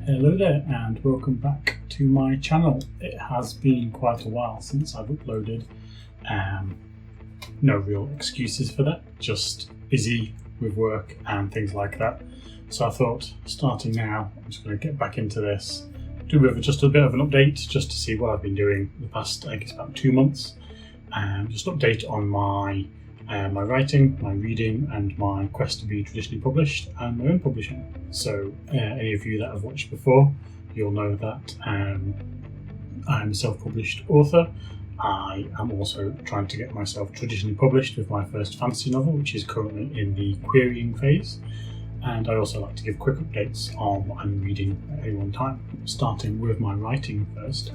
Hello there and welcome back to my channel. It has been quite a while since I've uploaded. No real excuses for that, just busy with work and things like that. So I thought, starting now, I'm just going to get back into this, do just a bit of an update just to see what I've been doing the past, I guess, about 2 months. Just an update on my writing, my reading, and my quest to be traditionally published and my own publishing. So any of you that have watched before, you'll know that I'm a self-published author. I am also trying to get myself traditionally published with my first fantasy novel, which is currently in the querying phase. And I also like to give quick updates on what I'm reading at any one time. Starting with my writing first,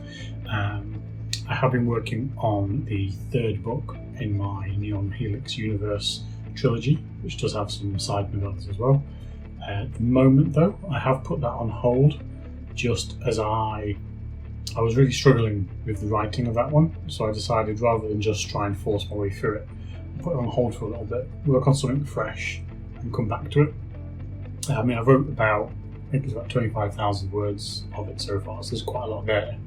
I have been working on the third book in my Neon Helix Universe trilogy, which does have some side novellas as well. At the moment though, I have put that on hold just as I was really struggling with the writing of that one, so I decided rather than just try and force my way through it, put it on hold for a little bit, work on something fresh and come back to it. I wrote about, I think it's about 25,000 words of it so far, so there's quite a lot there.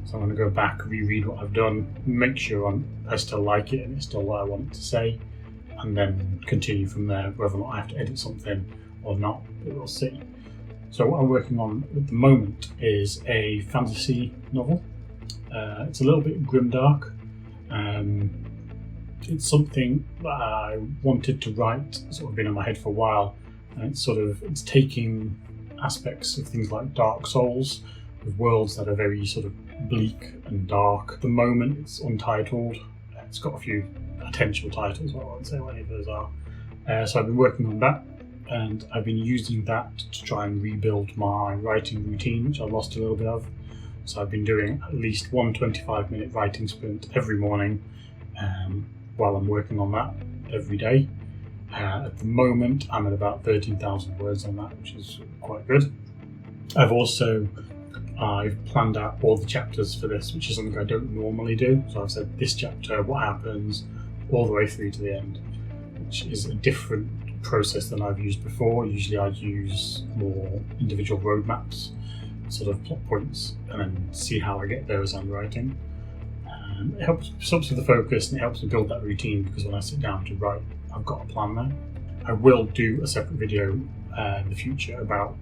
So I'm going to go back, reread what I've done, make sure I still like it and it's still what I want it to say, and then continue from there, whether or not I have to edit something or not, but we'll see. So what I'm working on at the moment is a fantasy novel. It's a little bit grimdark. It's something that I wanted to write, sort of been in my head for a while, and it's taking aspects of things like Dark Souls, with worlds that are very sort of bleak and dark. At the moment it's untitled. It's got a few potential titles, I won't say what any of those are. So I've been working on that, and I've been using that to try and rebuild my writing routine, which I lost a little bit of. So I've been doing at least one 25-minute writing sprint every morning while I'm working on that every day. At the moment I'm at about 13,000 words on that, which is quite good. I've planned out all the chapters for this, which is something I don't normally do. So I've said this chapter, what happens, all the way through to the end, which is a different process than I've used before. Usually I'd use more individual roadmaps, sort of plot points, and then see how I get there as I'm writing. It helps with the focus and it helps me build that routine, because when I sit down to write, I've got a plan there. I will do a separate video in the future about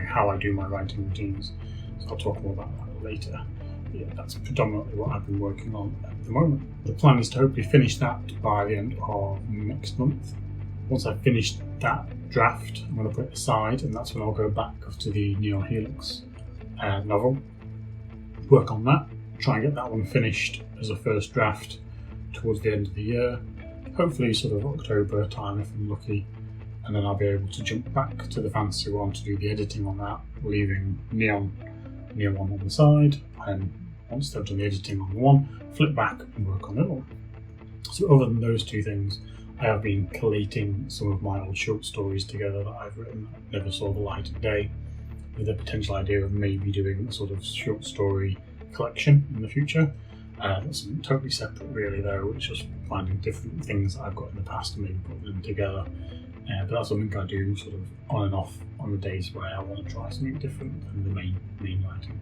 how I do my writing routines. So I'll talk more about that later. But yeah, that's predominantly what I've been working on at the moment. The plan is to hopefully finish that by the end of next month. Once I've finished that draft, I'm going to put it aside, and that's when I'll go back to the Neon Helix novel, work on that, try and get that one finished as a first draft towards the end of the year, hopefully sort of October time if I'm lucky, and then I'll be able to jump back to the fantasy one to do the editing on that, leaving Neon one on the side, and once they've done the editing on the one, flip back and work on the other one. So other than those two things, I have been collating some of my old short stories together that I've written that never saw the light of day, with the potential idea of maybe doing a sort of short story collection in the future. That's something totally separate really though, which is finding different things that I've got in the past and maybe putting them together. But that's something I do sort of on and off on the days where I want to try something different than the main writing.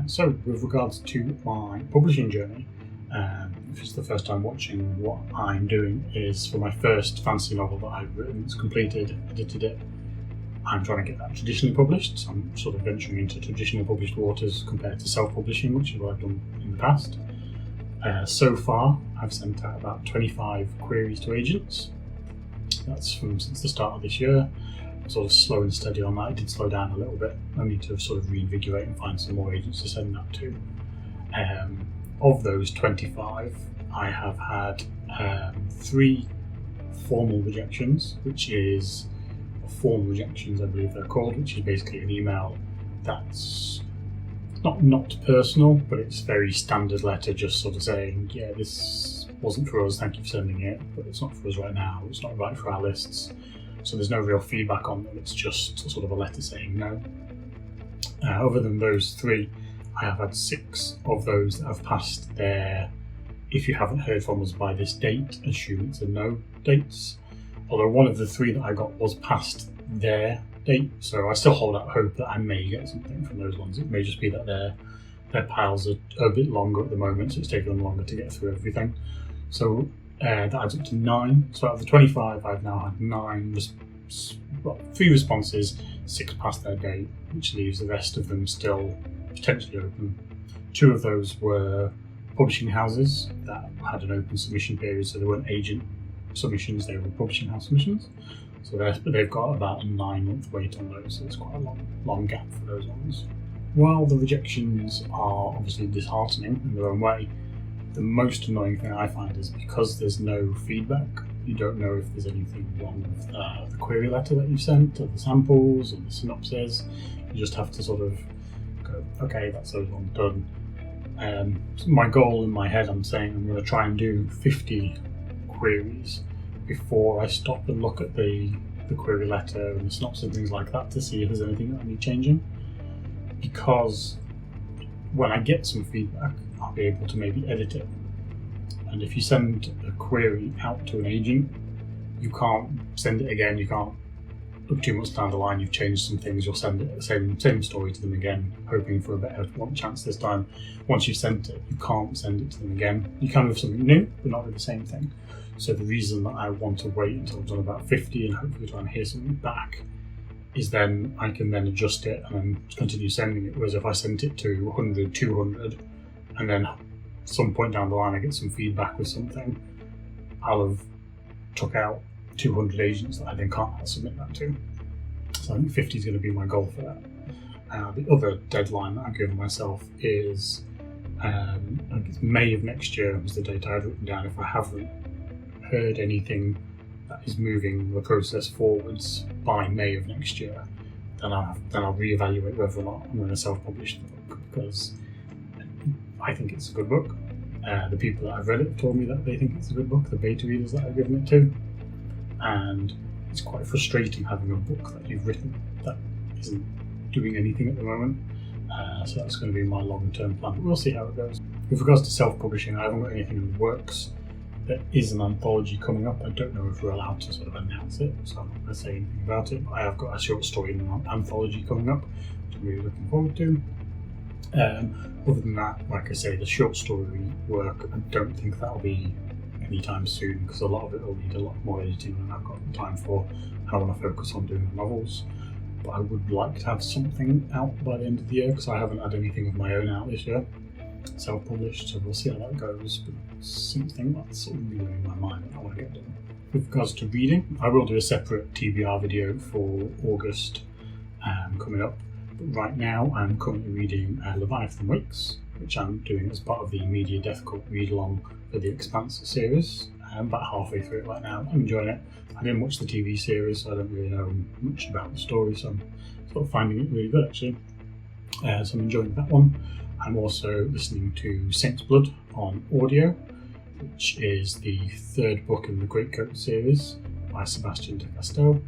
So with regards to my publishing journey, if it's the first time watching, what I'm doing is for my first fantasy novel that I've written, it's completed, edited it, I'm trying to get that traditionally published. So I'm sort of venturing into traditionally published waters compared to self-publishing, which is what I've done in the past. So far I've sent out about 25 queries to agents. That's since the start of this year. I'm sort of slow and steady on that. I did slow down a little bit. I need to sort of reinvigorate and find some more agents to send that to. Of those 25, I have had 3 formal rejections, which is formal rejections, I believe they're called, which is basically an email that's not personal, but it's very standard letter, just sort of saying, yeah, this wasn't for us, thank you for sending it, but it's not for us right now, it's not right for our lists. So there's no real feedback on them, it's just sort of a letter saying no. Other than those 3, I have had 6 of those that have passed their if you haven't heard from us by this date, assume it's a no dates. Although one of the 3 that I got was past their date. So I still hold out hope that I may get something from those ones. It may just be that their piles are a bit longer at the moment, so it's taking them longer to get through everything. So that adds up to 9. So out of the 25, I've now had 9, 3 responses, 6 past their date, which leaves the rest of them still potentially open. 2 of those were publishing houses that had an open submission period, so they weren't agent submissions, they were publishing house submissions. So they've got about a 9-month wait on those, so it's quite a long gap for those ones. While the rejections are obviously disheartening in their own way, the most annoying thing I find is because there's no feedback, you don't know if there's anything wrong with the query letter that you've sent, or the samples, or the synopsis. You just have to sort of go, okay, that's those ones done. So my goal in my head, I'm saying I'm going to try and do 50 queries before I stop and look at the query letter and the synopsis and things like that to see if there's anything that I need changing. Because when I get some feedback, I'll be able to maybe edit it. And if you send a query out to an agent, you can't send it again. You can't look 2 months down the line, you've changed some things, you'll send it the same story to them again, hoping for a better chance this time. Once you've sent it, you can't send it to them again. You can with something new, but not with the same thing. So the reason that I want to wait until I've done about 50 and hopefully try and hear something back is then I can then adjust it and then continue sending it. Whereas if I sent it to 100, 200, and then at some point down the line I get some feedback with something, I'll have took out 200 agents that I then can't submit that to. So I think 50 is going to be my goal for that. The other deadline that I've given myself is I think it's May of next year was the date I had written down. If I haven't heard anything that is moving the process forwards by May of next year, then I'll reevaluate whether or not I'm going to self-publish the book, because I think it's a good book. The people that I've read it have told me that they think it's a good book, the beta readers that I've given it to, and it's quite frustrating having a book that you've written that isn't doing anything at the moment. So that's going to be my long-term plan, but we'll see how it goes. With regards to self-publishing, I haven't got anything in the works. There is an anthology coming up. I don't know if we're allowed to sort of announce it, so I'm not going to say anything about it. But I have got a short story in an anthology coming up, which I'm really looking forward to. Other than that, like I say, the short story work, I don't think that'll be anytime soon, because a lot of it will need a lot more editing than I've got the time for. I want to focus on doing the novels. But I would like to have something out by the end of the year, because I haven't had anything of my own out this year, self-published, so we'll see how that goes. But something that's sort of really in my mind that I want to get done. With regards to reading, I will do a separate TBR video for August coming up. But right now I'm currently reading Leviathan Wakes, which I'm doing as part of the Media Death Cult read-along for the Expanse series. I'm about halfway through it right now. I'm enjoying it. I didn't watch the TV series, so I don't really know much about the story, so I'm sort of finding it really good actually. So I'm enjoying that one. I'm also listening to Saint's Blood on audio, which is the 3rd book in the Greatcoat series by Sebastian de Castell.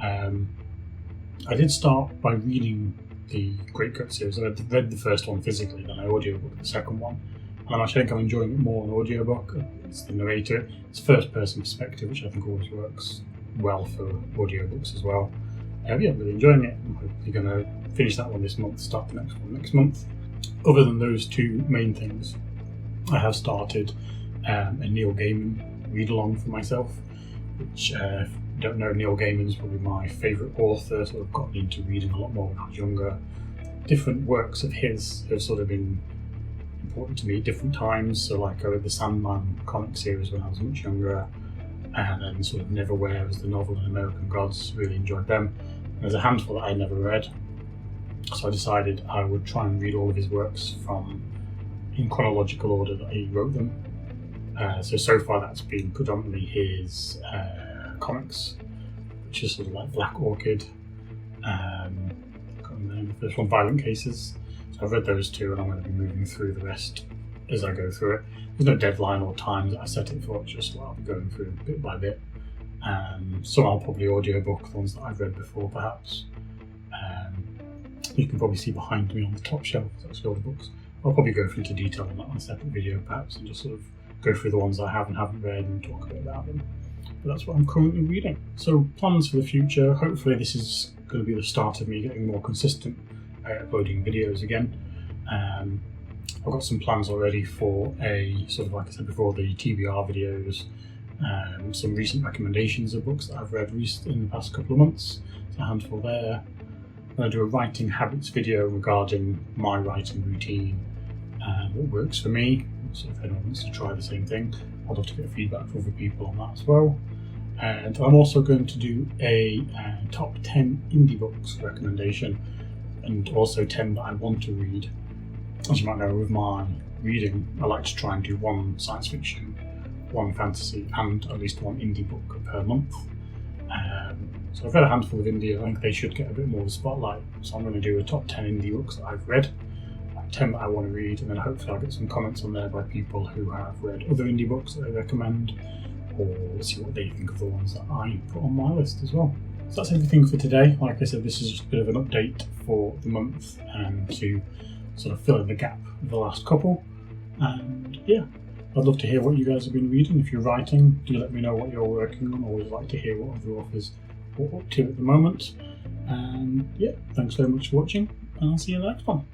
I did start by reading the Greatcoat series. I read the first one physically, then I audiobooked the second one. And I think I'm enjoying it more on audiobook. It's the narrator. It's first-person perspective, which I think always works well for audiobooks as well. Yeah, really enjoying it. I'm hopefully going to finish that one this month, start the next one next month. Other than those 2 main things, I have started a Neil Gaiman read-along for myself, which, if you don't know, Neil Gaiman is probably my favourite author, sort of got me into reading a lot more when I was younger. Different works of his have sort of been important to me at different times. So like I read the Sandman comic series when I was much younger, and then sort of Neverwhere as the novel and American Gods, really enjoyed them. And there's a handful that I never read, so I decided I would try and read all of his works in chronological order that he wrote them. So far that's been predominantly his comics, which is sort of like Black Orchid, the first one, Violent Cases. So I've read those 2, and I'm going to be moving through the rest as I go through it. There's no deadline or time that I set it for, just I'll be going through bit by bit. Some I'll probably audiobook, the ones that I've read before perhaps. You can probably see behind me on the top shelf, that's all the books. I'll probably go into detail on that on a separate video perhaps, and just sort of go through the ones I have and haven't read and talk a bit about them. But that's what I'm currently reading. So plans for the future, hopefully this is going to be the start of me getting more consistent uploading videos again. I've got some plans already for a sort of, like I said before, the TBR videos, some recent recommendations of books that I've read in the past couple of months. There's a handful there. I'm going to do a writing habits video regarding my writing routine and what works for me. So if anyone wants to try the same thing, I'd love to get feedback from other people on that as well. And I'm also going to do a top 10 indie books recommendation, and also 10 that I want to read. As you might know, with my reading, I like to try and do one science fiction, one fantasy, and at least one indie book per month. So I've read a handful of indie. I think they should get a bit more of a spotlight. So I'm going to do a top 10 indie books that I've read, 10 that I want to read, and then hopefully I'll get some comments on there by people who have read other indie books that they recommend, or see what they think of the ones that I put on my list as well. So that's everything for today. Like I said, this is just a bit of an update for the month and to sort of fill in the gap of the last couple. And yeah, I'd love to hear what you guys have been reading. If you're writing, do let me know what you're working on. Always like to hear what other authors are up to at the moment. And yeah, thanks very much for watching, and I'll see you in the next one.